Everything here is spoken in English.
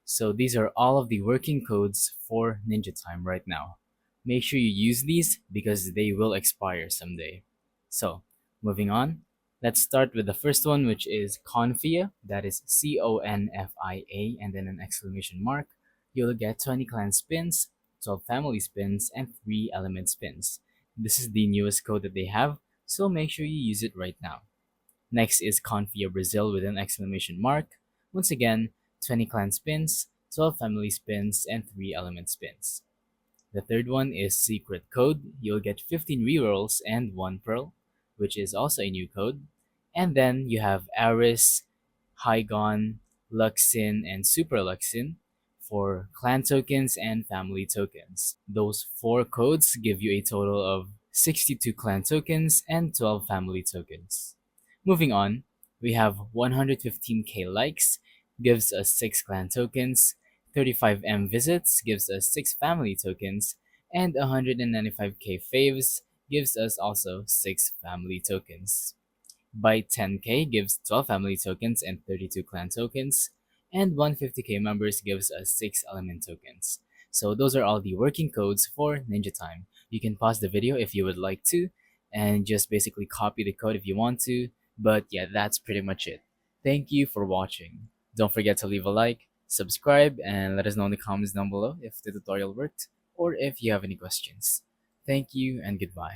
So these are all of the working codes for Ninja Time right now. Make sure you use these because they will expire someday. So, moving on, let's start with the first one, which is Confia. That is CONFIA and then an exclamation mark. You'll get 20 clan spins, 12 family spins, and 3 element spins. This is the newest code that they have, so make sure you use it right now. Next is Confia Brazil with an exclamation mark. Once again, 20 clan spins, 12 family spins, and 3 element spins. The third one is Secret Code. You'll get 15 rerolls and 1 pearl, which is also a new code. And then you have Aris, Hygon, Luxin, and Super Luxin for clan tokens and family tokens. Those 4 codes give you a total of 62 clan tokens and 12 family tokens. Moving on, we have 115k likes, gives us 6 clan tokens, 35M visits gives us 6 family tokens, and 195k faves gives us also 6 family tokens. Byte 10k gives 12 family tokens and 32 clan tokens, and 150k members gives us 6 element tokens. So those are all the working codes for Ninja Time. You can pause the video if you would like to, and just basically copy the code if you want to, but yeah, that's pretty much it. Thank you for watching. Don't forget to leave a like, subscribe, and let us know in the comments down below if the tutorial worked, or if you have any questions. Thank you and goodbye.